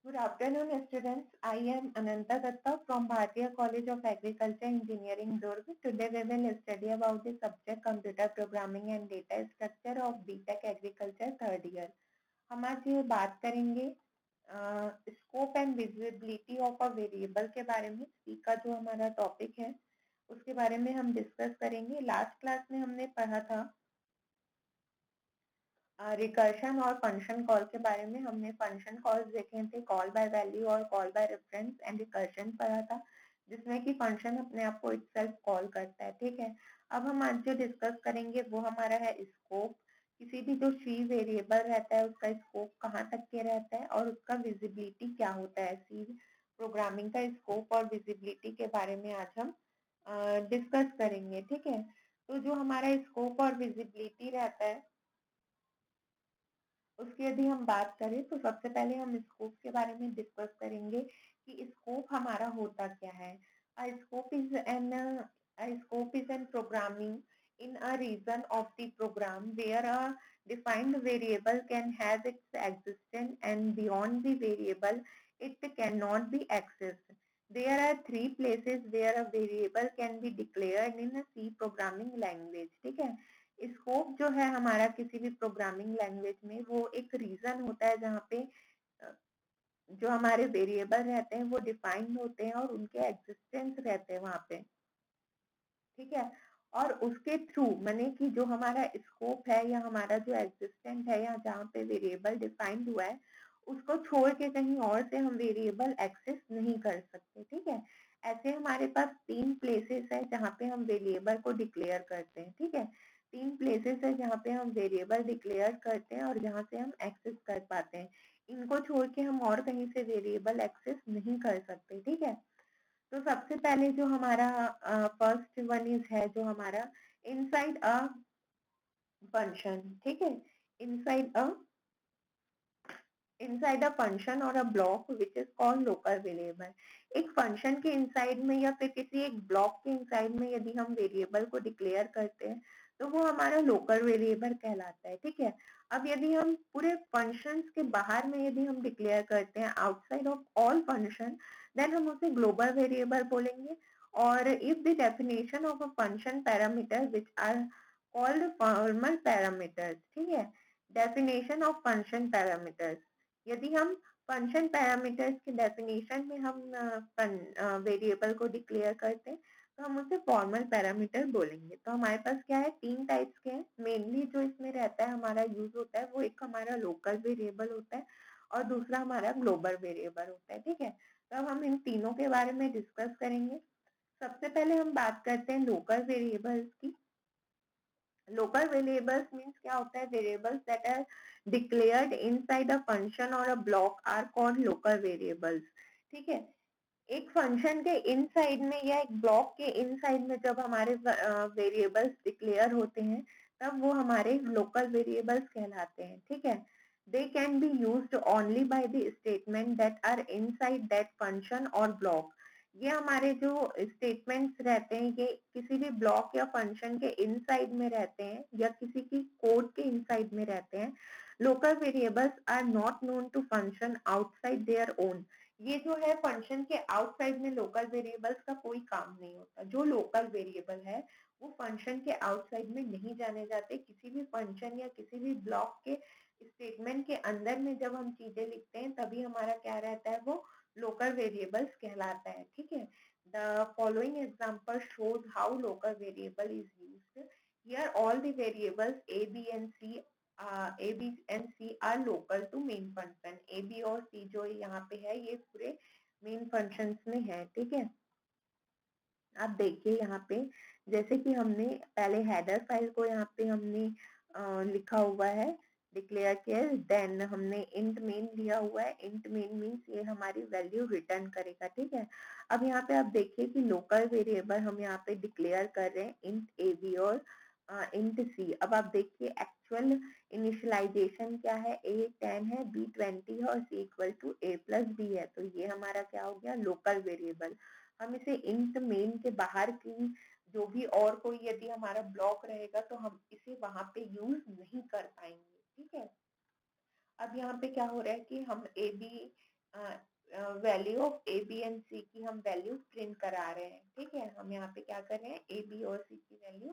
Good afternoon, students. I am Ananta Datta from Bharatiya College of Agriculture Engineering, Durg. Today we will study about the subject Computer Programming and Data Structure of BTech Agriculture third year. हम आज ये बात करेंगे scope and visibility of a variable के बारे में। सी का जो हमारा टॉपिक है उसके बारे में हम डिस्कस करेंगे। लास्ट क्लास में हमने पढ़ा था रिकर्शन और फंक्शन कॉल के बारे में। हमने फंक्शन कॉल्स देखे थे, कॉल बाय वैल्यू और call by reference, and recursion पढ़ा था जिसमें कि फंक्शन अपने आप को इटसेल्फ कॉल करता है। ठीक है, अब हम आज जो डिस्कस करेंगे वो हमारा है स्कोप। किसी भी जो सी वेरिएबल रहता है उसका स्कोप कहाँ तक के रहता है और उसका विजिबिलिटी क्या होता है। सी प्रोग्रामिंग का स्कोप और विजिबिलिटी के बारे में आज हम डिस्कस करेंगे। ठीक है, तो जो हमारा स्कोप और विजिबिलिटी रहता है उसकी यदि हम बात करें तो सबसे पहले हम स्कोप के बारे में डिस्कस करेंगे कि स्कोप हमारा होता क्या है। Scope is an programming in a region of the program where a defined variable can have its existence and beyond the variable it cannot be accessed. There are three places where a variable can be declared in a C programming language. ठीक है, scope जो है हमारा किसी भी programming language में वो एक रीजन होता है जहाँ पे जो हमारे वेरिएबल रहते हैं वो डिफाइंड होते हैं और उनके एग्जिस्टेंस रहते हैं वहाँ पे। ठीक है, और उसके थ्रू माने कि जो हमारा स्कोप है या हमारा जो एग्जिस्टेंट है या जहाँ पे वेरिएबल डिफाइंड हुआ है उसको छोड़ के कहीं और से हम वेरिएबल एक्सेस नहीं कर सकते। ठीक है, ऐसे हमारे पास तीन प्लेसेस है जहाँ पे हम वेरिएबल को डिक्लेयर करते हैं। ठीक है, तीन प्लेसेस है जहाँ पे हम वेरिएबल डिक्लेयर करते हैं और जहाँ से हम एक्सेस कर पाते हैं। इनको छोड़ के हम और कहीं से वेरिएबल एक्सेस नहीं कर सकते। ठीक है, तो सबसे पहले जो हमारा फर्स्ट वन इज है जो हमारा इनसाइड अ फंक्शन। ठीक है, इनसाइड अ फंक्शन और a block which is called local variable. एक फंक्शन के इनसाइड में या फिर किसी एक ब्लॉक के इनसाइड में यदि हम वेरिएबल को डिक्लेयर करते हैं तो वो हमारा लोकल वेरिएबल कहलाता है। ठीक है, अब यदि हम पूरे फंक्शंस के बाहर में यदि हम डिक्लेयर करते हैं outside of all function then हम उसे ग्लोबल वेरिएबल बोलेंगे। और if the definition of a function parameter which are called formal parameters. ठीक है, डेफिनेशन ऑफ फंक्शन पैरामीटर्स, यदि हम फंक्शन पैरामीटर्स के डेफिनेशन में हम वेरिएबल को डिक्लेयर करते हैं तो हम उसे फॉर्मल पैरामीटर बोलेंगे। तो हमारे पास क्या है, तीन टाइप्स के हैं मेनली जो इसमें रहता है हमारा यूज होता है। वो एक हमारा लोकल वेरिएबल होता है और दूसरा हमारा ग्लोबल वेरिएबल होता है। ठीक है, तो अब हम इन तीनों के बारे में डिस्कस करेंगे। सबसे पहले हम बात करते हैं लोकल वेरिएबल्स की। लोकल वेरिएबल्स मीन्स क्या होता है, variables that are declared inside a function और a block are called local variables. ठीक है, एक फंक्शन के इनसाइड में या एक ब्लॉक के इनसाइड में जब हमारे वेरिएबल्स डिक्लेयर होते हैं तब वो हमारे लोकल वेरिएबल्स कहलाते हैं। ठीक है, they can be used only by the statement that are inside that function और ब्लॉक। ये हमारे जो स्टेटमेंट्स रहते हैं ये किसी भी ब्लॉक या फंक्शन के इनसाइड में रहते हैं या किसी की कोड के इनसाइड में रहते हैं। Local variables are not known to function outside their own. ये जो है फंक्शन के आउटसाइड में लोकल वेरिएबल्स का कोई काम नहीं होता। जो लोकल वेरिएबल है वो फंक्शन के आउटसाइड में नहीं जाने जाते। किसी भी फंक्शन या किसी भी ब्लॉक के स्टेटमेंट के अंदर में जब हम चीजें लिखते हैं तभी हमारा क्या रहता है, वो लोकल वेरिएबल्स कहलाता है। ठीक है, the following example shows how local variable is used. Here all the variables a b and c a b and c are local to main function. a b और c जो यहाँ पे है ये पूरे मेन फंक्शंस में है। ठीक है, आप देखिए यहाँ पे जैसे कि हमने पहले हेडर फाइल को यहाँ पे हमने लिखा हुआ है डिक्लेयर किया, देन हमने इंट मेन लिया हुआ है। इंट मेन मीन्स ये हमारी वैल्यू रिटर्न करेगा। ठीक है, अब यहाँ पे आप देखिए कि लोकल वेरिएबल हम यहाँ पे डिक्लेयर कर रहे हैं इंट ए बी और इंट सी। अब आप देखिए एक्चुअल इनिशियलाइजेशन क्या है, ए 10 है, बी 20 है और C equal to A plus B है। तो ये हमारा क्या हो गया, लोकल वेरिएबल। हम इसे इंट मेन के बाहर की जो भी और कोई यदि हमारा ब्लॉक रहेगा तो हम इसे वहां पे यूज नहीं कर पाएंगे। ठीक है, अब यहाँ पे क्या हो रहा है कि हम A B value of A B and C की हम वैल्यू प्रिंट करा रहे हैं, ठीक है। हम यहाँ पे क्या कर रहे हैं, ए बी और सी की वैल्यू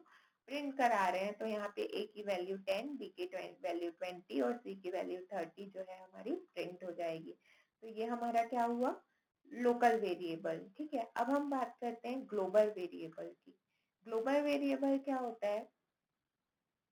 प्रिंट करा रहे हैं। तो यहाँ पे ए की वैल्यू 10, बी की वैल्यू 20 और सी की वैल्यू 30 जो है हमारी प्रिंट हो जाएगी। तो ये हमारा क्या हुआ, लोकल वेरिएबल, ठीक है। अब हम बात करते हैं ग्लोबल वेरिएबल की। ग्लोबल वेरिएबल क्या होता है,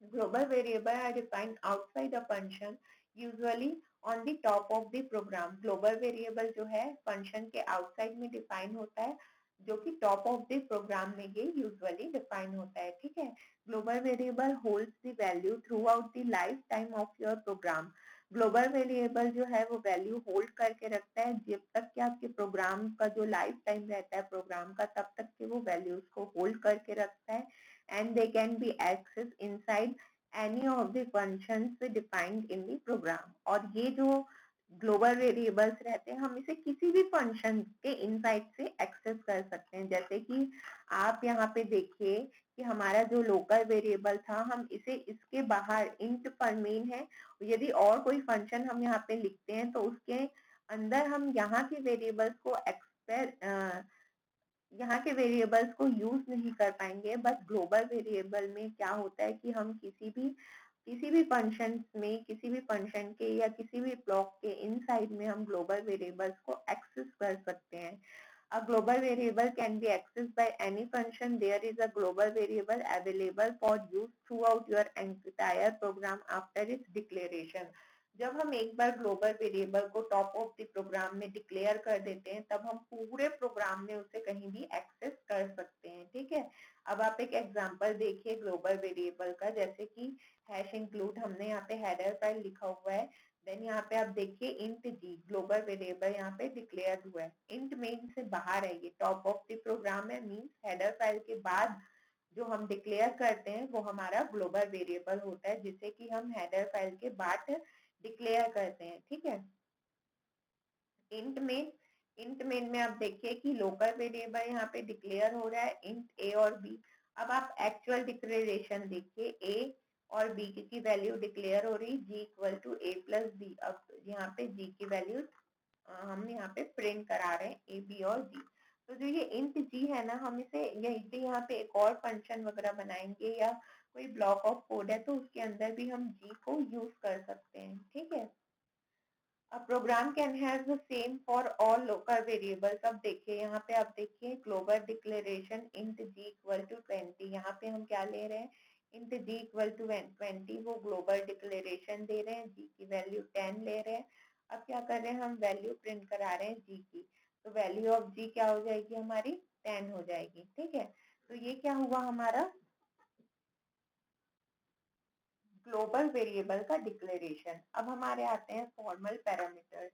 global variable are defined outside a function usually on the top of the program। global variable जो है function के outside में define होता है, जो कि top of the program में ये usually define होता है, ठीक है। global variable holds the value throughout the lifetime of your program। Global variable जो है वो वैल्यू होल्ड करके रखता है जब तक कि आपके प्रोग्राम का जो लाइफ टाइम रहता है प्रोग्राम का, तब तक के वो वैल्यूज को होल्ड करके रखता है। and they can be accessed inside any of the functions defined in the program। और ये जो ग्लोबल वेरिएबल्स रहते हैं हम इसे किसी भी फंक्शन के इनसाइड से एक्सेस कर सकते हैं। जैसे कि आप यहाँ पे देखिए कि हमारा जो लोकल वेरिएबल था हम इसे इसके बाहर इंट पर मेन है, यदि और कोई फंक्शन हम यहाँ पे लिखते हैं तो उसके अंदर हम यहाँ के वेरिएबल्स को यहाँ के वेरिएबल्स को यूज नहीं कर पाएंगे। बट ग्लोबल वेरिएबल में क्या होता है कि हम किसी भी फंक्शन में, किसी भी फंक्शन के या किसी भी ब्लॉक के इनसाइड में हम ग्लोबल वेरिएबल्स को एक्सेस कर सकते हैं। A global variable can be accessed by any function। There is a global variable available for use throughout your entire program after its declaration। जब हम एक बार ग्लोबल वेरिएबल को टॉप ऑफ द प्रोग्राम में declare कर देते हैं तब हम पूरे प्रोग्राम में उसे कहीं भी एक्सेस कर सकते हैं, ठीक है। अब आप एक एग्जांपल देखिए ग्लोबल वेरिएबल का, जैसे कि हैश इंक्लूड हमने यहाँ पे हेडर फाइल लिखा हुआ है। देन यहाँ पे आप देखिए इंट जी ग्लोबल वेरिएबल यहाँ पे डिक्लेयर हुआ है। इंट मेन से बाहर है, ये टॉप ऑफ द प्रोग्राम है, मीन्स हेडर फाइल के बाद जो हम डिक्लेयर करते हैं वो हमारा ग्लोबल वेरिएबल होता है, जिसे कि हम हेडर फाइल के बाद डिक्लेयर करते हैं, ठीक है। इंट मेन में आप देखिए कि लोकल वेरिएबल यहाँ पे डिक्लेयर हो रहा है इंट ए और बी। अब आप एक्चुअल डिक्लेरेशन देखिए, ए और बी की वैल्यू डिक्लेयर हो रही G equal to A plus B. अब यहाँ पे जी की वैल्यू हम यहाँ पे प्रिंट करा रहे हैं ए बी और जी। तो जो ये इंट जी है ना, हम इसे यहीं पे यहाँ पे एक और फंक्शन वगैरह बनाएंगे या कोई ब्लॉक ऑफ कोड है तो उसके अंदर भी हम जी को यूज कर सकते हैं, ठीक है। A program can have the same for all local variables। अब देखिए यहाँ पे आप देखिए global declaration int G equal to 20। यहाँ पे हम क्या ले रहे हैं, इंट जी इक्वल टू 20, वो ग्लोबल डिक्लेरेशन दे रहे हैं, जी की वैल्यू 10 ले रहे हैं। अब क्या कर रहे हैं, हम वैल्यू प्रिंट करा रहे हैं जी की। तो वैल्यू ऑफ जी क्या हो जाएगी हमारी, 10 हो जाएगी, ठीक है। तो ये क्या हुआ हमारा ग्लोबल वेरिएबल का डिक्लेरेशन। अब हमारे आते हैं फॉर्मल पैरामीटर्स।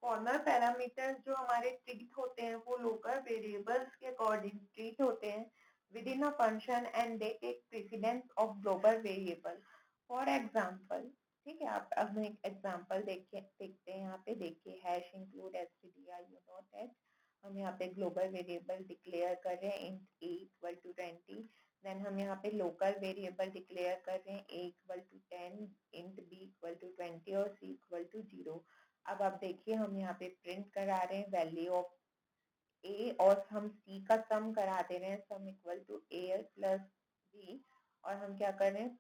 फॉर्मल पैरामीटर्स जो हमारे ट्रीट होते हैं वो लोकल वेरिएबल्स के अकॉर्डिंग ट्रीट होते हैं with in a function and they take precedence of global variable. For example, ठीक है, आप अब एक एग्जांपल देखते हैं। यहाँ पे देखिए hash include stdio dot h। हम यहाँ पे ग्लोबल वेरिएबल डिक्लेयर कर रहे हैं int a equal to 20। Then हम यहाँ पे लोकल वेरिएबल डिक्लेयर कर रहे हैं a equal to 10, int b equal to 20 और c इक्वल टू 0। अब आप देखिए हम यहाँ पे प्रिंट करा रहे हैं वैल्यू ऑफ a और हम c का सम करा दे रहे हैं, sum equal to a plus b। और हम क्या कर रहे हैं,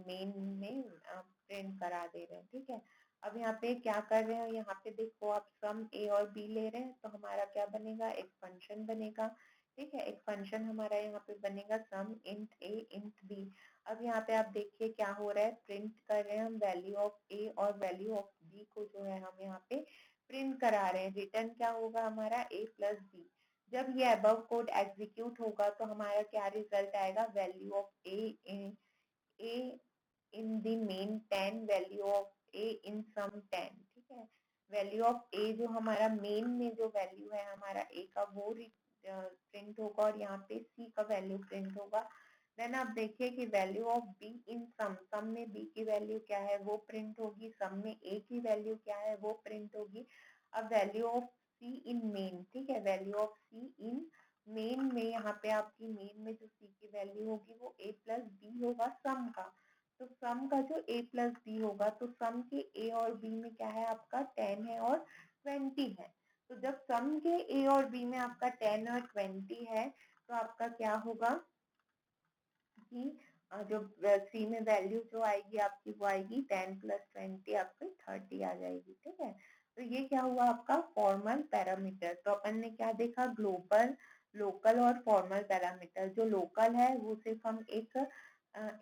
मेन में प्रिंट करा दे रहे हैं, ठीक है। अब यहाँ पे क्या कर रहे हैं, यहाँ पे देखो आप सम a और b ले रहे हैं तो हमारा क्या बनेगा, एक फंक्शन बनेगा, ठीक है। एक फंक्शन हमारा यहाँ पे बनेगा सम इंट a इंट b। अब यहाँ पे आप देखिए क्या हो रहा है, प्रिंट कर रहे हैं हम वैल्यू ऑफ a और वैल्यू ऑफ b को जो है हम यहाँ पे प्रिंट करा रहे हैं। रिटर्न क्या होगा हमारा a प्लस b। जब ये अबव कोड एग्जीक्यूट होगा तो हमारा क्या रिजल्ट आएगा, value of a in the main 10, value of a इन सम 10, ठीक है। वैल्यू ऑफ a जो हमारा मेन में जो वैल्यू है हमारा a का वो प्रिंट होगा और यहाँ पे c का वैल्यू प्रिंट होगा। देन आप देखिए कि वैल्यू ऑफ b इन सम, सम में b की वैल्यू क्या है वो प्रिंट होगी, सम में a की वैल्यू क्या है वो प्रिंट होगी। अब value of c in main, ठीक है, value of c in main में यहाँ पे आपकी मेन में जो c की वैल्यू होगी वो a प्लस b होगा सम का। तो सम का जो a प्लस b होगा तो सम के a और b में क्या है आपका 10 है और 20 है। तो जब सम के ए और बी में आपका 10 और 20 है तो आपका क्या होगा कि जो सी में वैल्यू जो आएगी आपकी वो आएगी 10 + 20 आपकी 30 आ जाएगी। ठीक है, तो ये क्या हुआ आपका फॉर्मल पैरामीटर। तो अपन ने क्या देखा, ग्लोबल, लोकल और फॉर्मल पैरामीटर। जो लोकल है वो सिर्फ हम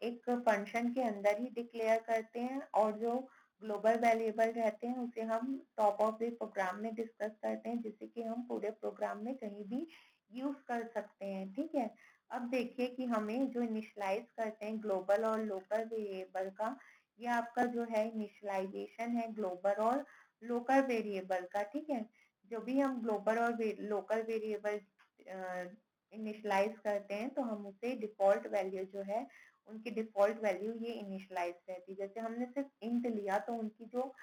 एक फंक्शन के अंदर ही डिक्लेयर करते हैं, और जो ग्लोबल वेरिएबल रहते हैं उसे हम टॉप ऑफ द प्रोग्राम में डिस्कस करते हैं, जिससे कि हम पूरे प्रोग्राम में कहीं भी यूज कर सकते हैं। ठीक है, अब देखिए कि हमें जो इनिशियलाइज करते हैं ग्लोबल और लोकल वेरिएबल का, ये आपका जो है इनिशियलाइजेशन है ग्लोबल और लोकल वेरिएबल का। ठीक है, जो भी हम ग्लोबल और लोकल वेरिएबल इनिशियलाइज करते हैं तो हम उसे डिफॉल्ट वैल्यू जो है, उनकी डिफॉल्ट वैल्यू ये इनिशियलाइज रहती है। जैसे हमने सिर्फ इंट लिया तो उनकी जो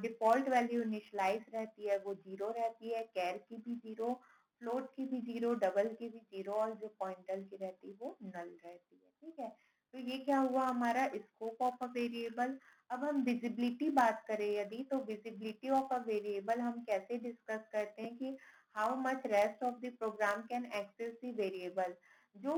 डिफॉल्ट वैल्यू इनिशियलाइज रहती है वो 0 रहती है, कैर की भी 0, फ्लोट की भी 0, डबल की भी 0, और जो पॉइंटर की रहती है वो नल रहती है। ठीक है, तो ये क्या हुआ हमारा स्कोप ऑफ अ वेरिएबल। अब हम विजिबिलिटी बात करें यदि, तो विजिबिलिटी ऑफ अ वेरिएबल हम कैसे डिस्कस करते हैं कि how much rest of the program can access the variable. जो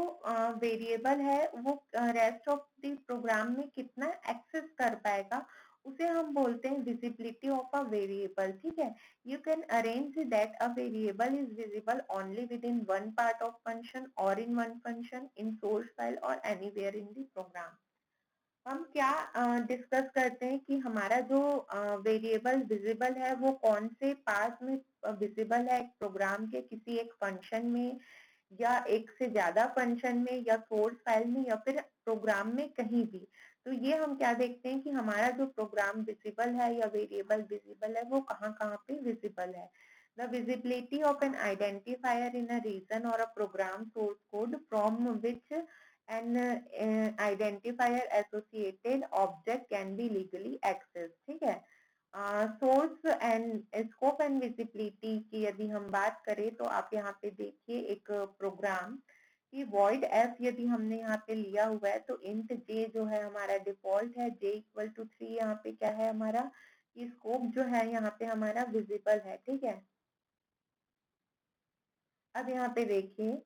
वेरिएबल है वो रेस्ट ऑफ द प्रोग्राम में कितना एक्सेस कर पाएगा, उसे हम बोलते हैं विजिबिलिटी ऑफ अ वेरिएबल। ठीक है, you can arrange that a variable is visible only within one part of function or in one function in source file or anywhere in the program। हम क्या डिस्कस करते हैं कि हमारा जो variable visible है वो कौन से पार्ट में विजिबल है, प्रोग्राम के किसी एक फंक्शन में, या एक से ज्यादा फंक्शन में, या सोर्स फाइल में, या फिर प्रोग्राम में कहीं भी। तो ये हम क्या देखते हैं कि हमारा जो प्रोग्राम विजिबल है या वेरिएबल विजिबल है वो कहाँ कहाँ पे विजिबल है। The visibility of an identifier in a region और a program source code from which an identifier associated object can be legally accessed। ठीक है, source and scope and visibility की यदि हम बात करें तो आप यहाँ पे देखिए एक प्रोग्राम की वॉइड एफ यदि हमने यहाँ पे लिया हुआ है तो इंट जे जो है हमारा डिफॉल्ट है, जे इक्वल टू 3 यहाँ पे क्या है हमारा, ये स्कोप जो है यहाँ पे हमारा विजिबल है। ठीक है, अब यहाँ पे देखिए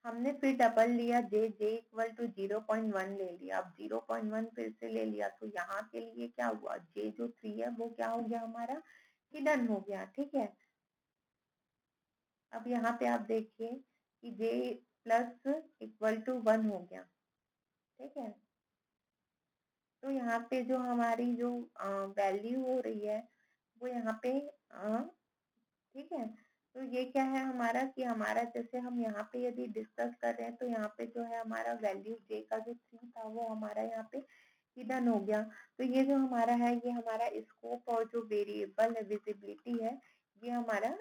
हमने फिर डबल लिया, जे जे इक्वल टू 0.1 ले लिया। अब 0.1 फिर से ले लिया तो यहाँ के लिए क्या हुआ, जे जो 3 है वो क्या हो गया हमारा, हिडन हो गया। ठीक है, अब यहाँ पे आप देखिए कि जे प्लस इक्वल टू 1 हो गया। ठीक है, तो यहाँ पे जो हमारी जो वैल्यू हो रही है वो यहाँ पे ठीक है, तो ये क्या है हमारा कि हमारा जैसे हम यहाँ पे यदि डिस्कस कर रहे हैं तो यहाँ पे जो है हमारा वैल्यू जे का जो 3 था वो हमारा यहाँ पे हिडन हो गया। तो ये जो हमारा है ये हमारा स्कोप और जो वेरिएबल है विजिबिलिटी है, ये हमारा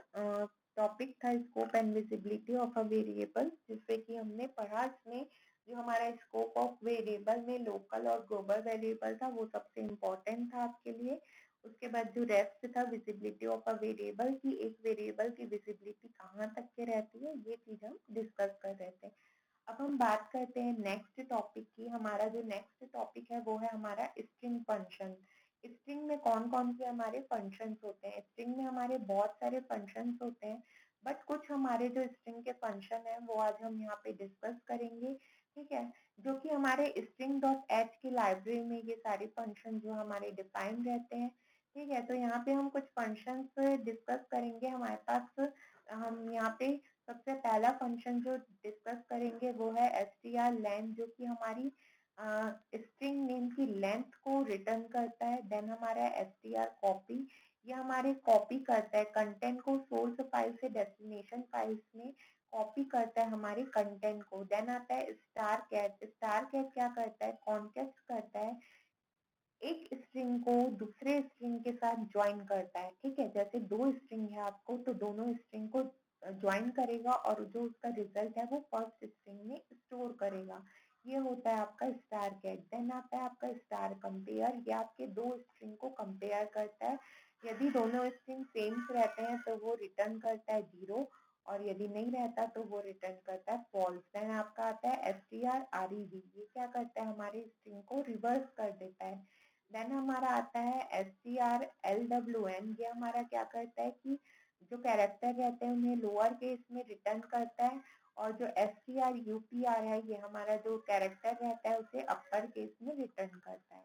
टॉपिक था scope and visibility of a variable, जिससे कि हमने पढ़ा इसमें जो हमारा स्कोप ऑफ वेरिएबल में लोकल और ग्लोबल वेरिएबल था वो सबसे इम्पोर्टेंट था आपके लिए। उसके बाद जो रेस्ट था विजिबिलिटी ऑफ अ वेरिएबल की, एक वेरिएबल की विजिबिलिटी कहाँ तक के रहती है, ये चीज हम डिस्कस कर रहे थे। अब हम बात करते हैं नेक्स्ट टॉपिक की। हमारा जो नेक्स्ट टॉपिक है वो है हमारा स्ट्रिंग फंक्शन। स्ट्रिंग में कौन कौन से हमारे फंक्शंस होते हैं, स्ट्रिंग में हमारे बहुत सारे फंक्शंस होते हैं, बट कुछ हमारे जो स्ट्रिंग के फंक्शन है वो आज हम यहाँ पे डिस्कस करेंगे। ठीक है, जो कि हमारे string.h की लाइब्रेरी में ये सारे फंक्शन जो हमारे डिफाइन रहते हैं। ठीक है, तो यहाँ पे हम कुछ फंक्शंस डिस्कस करेंगे। हमारे पास हम यहाँ पे सबसे पहला फंक्शन जो डिस्कस करेंगे वो है str_len, जो कि हमारी स्ट्रिंग नेम की लेंथ को रिटर्न करता है। देन हमारा str_copy, ये हमारे कॉपी करता है कंटेंट को सोर्स फाइल से डेस्टिनेशन फाइल्स में, कॉपी करता है हमारे कंटेंट को। देन आता है स्टार कैट, स्टार कैट क्या करता है, कॉन्टेक्स्ट करता है, एक स्ट्रिंग को दूसरे स्ट्रिंग के साथ ज्वाइन करता है। ठीक है, जैसे दो स्ट्रिंग है आपको तो दोनों स्ट्रिंग को ज्वाइन करेगा और जो उसका रिजल्ट है वो फर्स्ट स्ट्रिंग में स्टोर करेगा। ये होता है आपका स्टार कैट। देन आता है आपका स्टार कंपेयर, ये आपके दो स्ट्रिंग को कंपेयर करता है। यदि दोनों स्ट्रिंग सेम रहते हैं तो वो रिटर्न करता है 0, और यदि नहीं रहता तो वो रिटर्न करता है फॉल्स। देन आपका आता है str_rev, ये क्या करता है हमारे स्ट्रिंग को रिवर्स कर देता है। देन हमारा आता है strLWN। ये हमारा क्या करता है कि जो कैरेक्टर रहते हैं उन्हें लोअर केस में रिटर्न करता है, और जो strUPR है ये हमारा जो कैरेक्टर रहता है उसे अपर केस में रिटर्न करता है।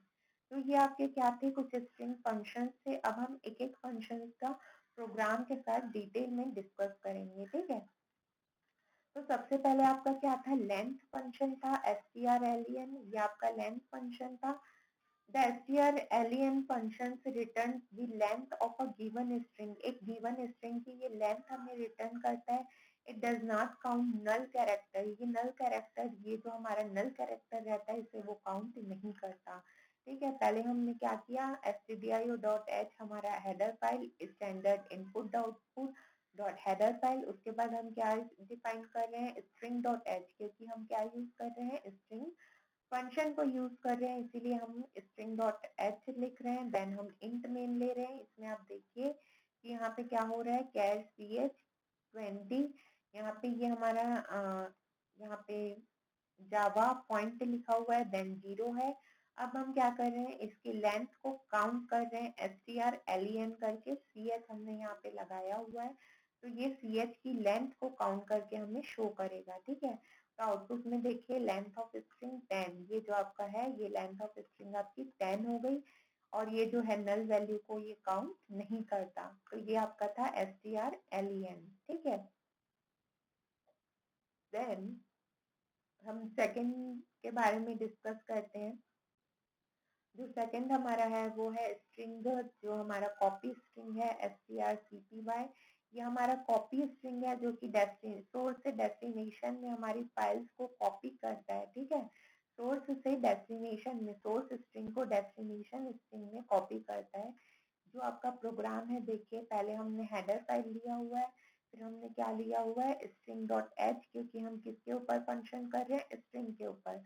तो ये आपके क्या थे, कुछ स्ट्रिंग फंक्शंस थे। अब हम एक एक फंक्शन का प्रोग्राम के साथ डिटेल में डिस्कस करेंगे, ठीक है। तो सबसे पहले आपका क्या था, लेंथ फंक्शन था strlen। ये आपका लेंथ फंक्शन था। The strlen functions returns the length of a given string। एक given string की ये length हमें return करता है। It does not count null character। ये null character, ये जो हमारा null character रहता है इसे वो count नहीं करता। ठीक है, पहले हमने क्या किया, stdio.h हमारा header file, standard input output dot header file. उसके बाद हम क्या डिफाइन कर रहे हैं, string.h, क्योंकि हम क्या यूज कर रहे हैं, स्ट्रिंग फंक्शन को यूज कर रहे हैं, इसीलिए हम स्ट्रिंग डॉट एच लिख रहे हैं। देन हम इंट मेन ले रहे हैं। इसमें आप देखिए कि यहाँ पे क्या हो रहा है, कैर ch20। यहाँ पे ये हमारा यहाँ पे जावा पॉइंट लिखा हुआ है, देन 0 है। अब हम क्या कर रहे हैं, इसकी लेंथ को काउंट कर रहे हैं strlen करके। ch हमने यहाँ पे लगाया हुआ है, तो ये ch की लेंथ को काउंट करके हमें शो करेगा, ठीक है। तो आउटपुट में देखिए लेंथ ऑफ स्ट्रिंग 10, ये जो आपका है ये लेंथ ऑफ स्ट्रिंग आपकी 10 हो गई, और ये जो है नल वैल्यू को ये काउंट नहीं करता। तो ये आपका था strlen, ठीक है। देन हम सेकंड के बारे में डिस्कस करते हैं। जो सेकंड हमारा है वो है स्ट्रिंग, जो हमारा कॉपी स्ट्रिंग है strcpy। ये हमारा कॉपी स्ट्रिंग है जो कि सोर्स से डेस्टिनेशन में हमारी फाइल्स को कॉपी करता है, ठीक है। सोर्स से डेस्टिनेशन में, सोर्स स्ट्रिंग को डेस्टिनेशन स्ट्रिंग में कॉपी करता है। जो आपका प्रोग्राम है देखिए, पहले हमने हेडर फाइल लिया हुआ है, फिर हमने क्या लिया हुआ है, string डॉट एच, क्योंकि हम किसके ऊपर फंक्शन कर रहे हैं, स्ट्रिंग के ऊपर।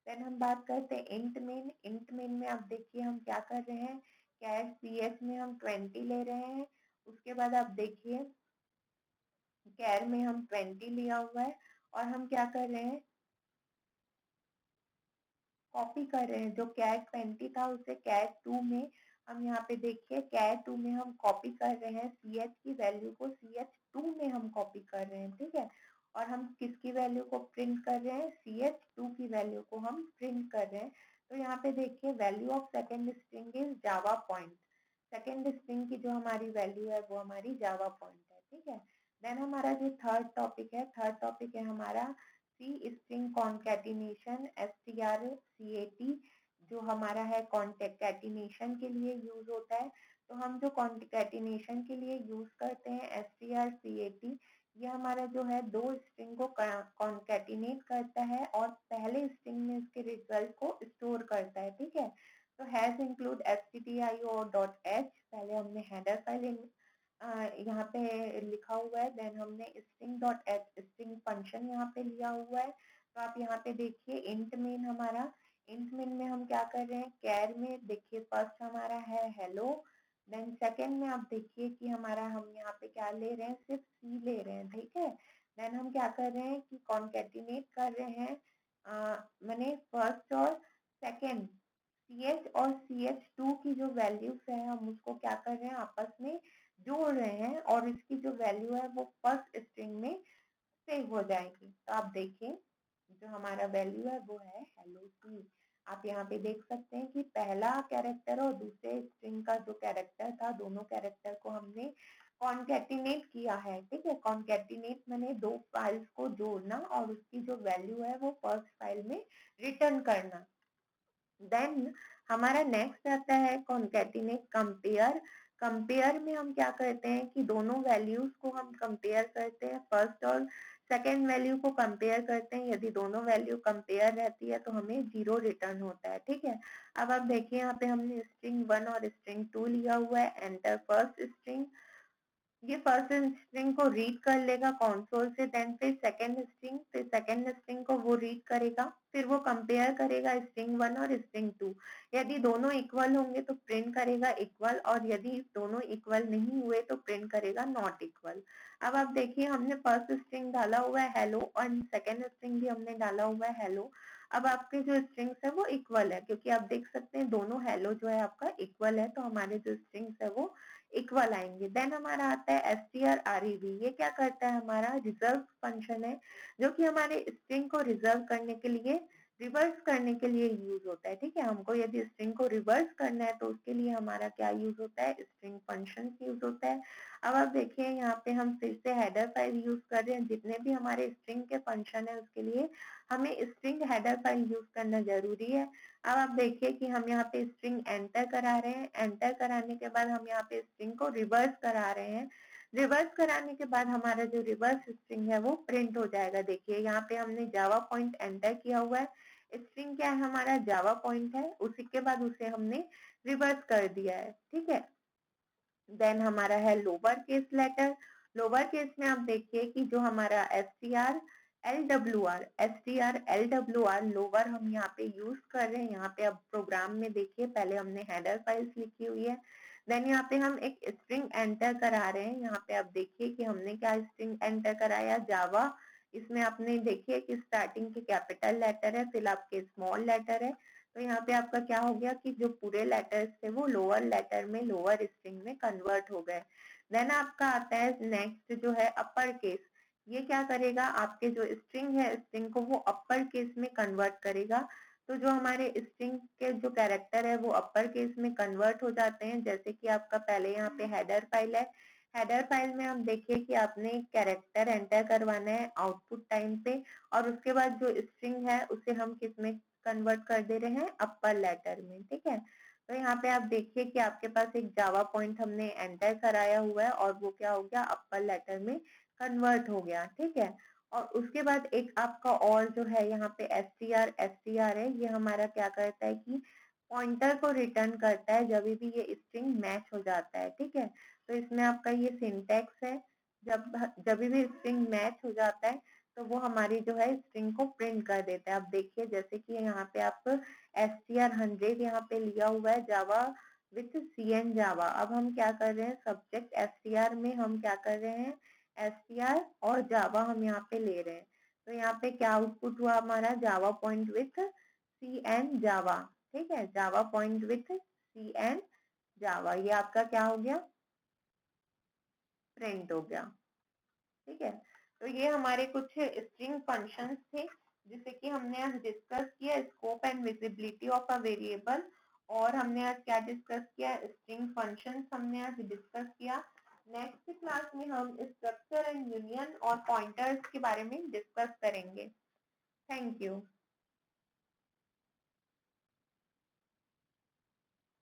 देन हम बात करते हैं इंट मेन। इंट मेन में आप देखिए हम क्या कर रहे हैं, कैर ch में हम 20 ले रहे हैं। उसके बाद आप देखिए कैर में हम 20 लिया हुआ है, और हम क्या कर रहे हैं, कॉपी कर रहे हैं। जो कैर 20 था उसे कैर 2 में, हम यहाँ पे देखिए कैर 2 में हम कॉपी कर रहे हैं, ch की वैल्यू को ch2 में हम कॉपी कर रहे हैं, ठीक है। और हम किसकी वैल्यू को प्रिंट कर रहे हैं, ch2 की वैल्यू को हम प्रिंट कर रहे हैं। तो यहाँ पे देखिए value of second string is Java point. Second string की जो हमारी वैल्यू है वो हमारी जावा पॉइंट है, ठीक है। देन हमारा जो थर्ड टॉपिक है, थर्ड टॉपिक है हमारा सी स्ट्रिंग कॉन्कैटिनेशन strcat, जो हमारा है कॉन्कैटिनेशन के लिए यूज होता है। तो हम जो कॉन्कैटिनेशन के लिए यूज करते हैं strcat, ये हमारा जो है दो स्ट्रिंग को कॉन्कैटिनेट करता है और पहले स्ट्रिंग में इसके रिजल्ट को स्टोर करता है, ठीक है। तो हैज इंक्लूड stdio.h, पहले हमने हेडर फाइल यहाँ पे लिखा हुआ है। देन हमने string dot H, string function यहाँ पे लिया हुआ है। तो आप यहाँ पे देखिए इंट मेन हमारा, इंट मेन में हम क्या कर रहे हैं, कैर में देखिए फर्स्ट हमारा है हेलो। देन सेकंड में आप देखिए कि हमारा हम यहाँ पे क्या ले रहे हैं, सिर्फ सी ले रहे हैं, ठीक है। देन हम क्या कर रहे हैं कि कॉन्कैटिनेट कर रहे हैं, मैंने फर्स्ट और सेकंड ch और ch2 की जो वैल्यूज है हम उसको क्या कर रहे हैं, आपस में जोड़ रहे हैं, और इसकी जो वैल्यू है वो फर्स्ट स्ट्रिंग में सेव हो जाएगी। तो आप देखिए जो हमारा वैल्यू है वो है हेलो सी। आप यहाँ पे देख सकते हैं कि पहला कैरेक्टर और दूसरे स्ट्रिंग का जो कैरेक्टर था, दोनों कैरेक्टर को हमने कॉन्कैटिनेट किया है, ठीक है। कॉन्कैटिनेट मैंने दो फाइल्स को जोड़ना और उसकी जो वैल्यू है वो फर्स्ट फाइल में रिटर्न करना। देन हमारा नेक्स्ट आता है कॉन्कैटिनेट कंपेयर। कंपेयर में हम क्या करते हैं कि दोनों वैल्यूज को हम कंपेयर करते हैं, फर्स्ट और सेकेंड वैल्यू को कंपेयर करते हैं। यदि दोनों वैल्यू कंपेयर रहती है तो हमें 0 रिटर्न होता है, ठीक है। अब आप देखिए यहाँ पे हमने स्ट्रिंग 1 और स्ट्रिंग 2 लिया हुआ है। एंटर फर्स्ट स्ट्रिंग, ये फर्स्ट स्ट्रिंग को रीड कर लेगा कंसोल से, देन फिर सेकंड स्ट्रिंग को वो रीड करेगा, फिर वो कंपेयर करेगा स्ट्रिंग 1 और स्ट्रिंग 2। यदि दोनों इक्वल होंगे तो प्रिंट करेगा इक्वल, और यदि दोनों इक्वल नहीं हुए तो प्रिंट करेगा नॉट इक्वल। अब आप देखिए हमने फर्स्ट स्ट्रिंग डाला हुआ है हेलो और सेकंड स्ट्रिंग भी हमने डाला हुआ है हेलो। अब आपके जो स्ट्रिंग्स है वो इक्वल है, क्योंकि आप देख सकते हैं दोनों हेलो जो है आपका इक्वल है, तो हमारे जो स्ट्रिंग्स है वो इक्वल आएंगे। देन हमारा आता है strrev। ये क्या करता है, हमारा रिजर्व फंक्शन है, जो कि हमारे स्ट्रिंग को रिजर्व करने के लिए, रिवर्स करने के लिए यूज होता है। ठीक है, हमको यदि स्ट्रिंग को रिवर्स करना है तो उसके लिए हमारा क्या यूज होता है, स्ट्रिंग फंक्शन यूज होता है। अब आप देखिए यहाँ पे हम फिर से हेडर फाइल यूज कर रहे हैं, जितने भी हमारे स्ट्रिंग के फंक्शन है उसके लिए हमें स्ट्रिंग हेडर फाइल यूज करना जरूरी है। अब आप देखिए कि हम यहाँ पे स्ट्रिंग एंटर करा रहे हैं, एंटर कराने के बाद हम यहाँ पे स्ट्रिंग को रिवर्स करा रहे हैं। रिवर्स कराने के बाद हमारा जो रिवर्स स्ट्रिंग है वो प्रिंट हो जाएगा। देखिए यहाँ पे हमने जावा पॉइंट एंटर किया हुआ है, स्ट्रिंग क्या है, हमारा जावा पॉइंट है, उसी के बाद उसे हमने रिवर्स कर दिया है। ठीक है, देन हमारा है lower case letter. Lower case में आप देखिए कि जो हमारा STR, LWR लोअर हम यहाँ पे यूज कर रहे हैं। यहाँ पे अब प्रोग्राम में देखिए पहले हमने हेडर फाइल्स लिखी हुई है, देन यहाँ पे हम एक स्ट्रिंग एंटर करा रहे हैं। यहाँ पे आप देखिए कि हमने क्या स्ट्रिंग एंटर कराया, जावा। इसमें आपने देखिए कि स्टार्टिंग के कैपिटल लेटर है, फिर आपके स्मॉल लेटर है, तो यहाँ पे आपका क्या हो गया कि जो पूरे लेटर्स थे वो लोअर लेटर में, लोअर स्ट्रिंग में कन्वर्ट हो गए। देन आपका आता है नेक्स्ट जो है अपर केस। ये क्या करेगा, आपके जो स्ट्रिंग है स्ट्रिंग को वो अपर केस में कन्वर्ट करेगा। तो जो हमारे स्ट्रिंग के जो कैरेक्टर है वो अपर केस में कन्वर्ट हो जाते हैं। जैसे कि आपका पहले यहाँ पे हेडर फाइल है, हेडर फाइल में हम देखिए कि आपने कैरेक्टर एंटर करवाना है आउटपुट टाइम पे, और उसके बाद जो स्ट्रिंग है उसे हम किस में कन्वर्ट कर दे रहे हैं, अपर लेटर में। ठीक है, तो यहाँ पे आप देखिए कि आपके पास एक जावा पॉइंट हमने एंटर कराया हुआ है और वो क्या हो गया, अपर लेटर में कन्वर्ट हो गया। ठीक है, और उसके बाद एक आपका और जो है यहाँ पे str है, ये हमारा क्या करता है कि पॉइंटर को रिटर्न करता है जब भी ये स्ट्रिंग मैच हो जाता है। ठीक है, तो इसमें आपका ये सिंटेक्स है, जब भी स्ट्रिंग मैच हो जाता है तो वो हमारी जो है स्ट्रिंग को प्रिंट कर देता है। अब देखिए जैसे कि यहाँ पे आप str100 यहाँ पे लिया हुआ है जावा विथ cn जावा। अब हम क्या कर रहे हैं, सब्जेक्ट str में हम क्या कर रहे हैं, str और जावा हम यहाँ पे ले रहे हैं। तो यहाँ पे क्या आउटपुट हुआ हमारा, जावा पॉइंट विथ cn जावा। ठीक है, जावा पॉइंट विथ cn जावा, ये आपका क्या हो गया, प्रिंट हो गया। ठीक है, तो ये हमारे कुछ स्ट्रिंग फंक्शंस थे जिसे कि हमने आज डिस्कस किया, scope and visibility of a variable. और हमने आज क्या डिस्कस किया, स्ट्रिंग फंक्शंस हमने आज डिस्कस किया। नेक्स्ट क्लास में हम स्ट्रक्चर एंड यूनियन और पॉइंटर्स के बारे में डिस्कस करेंगे। Thank you.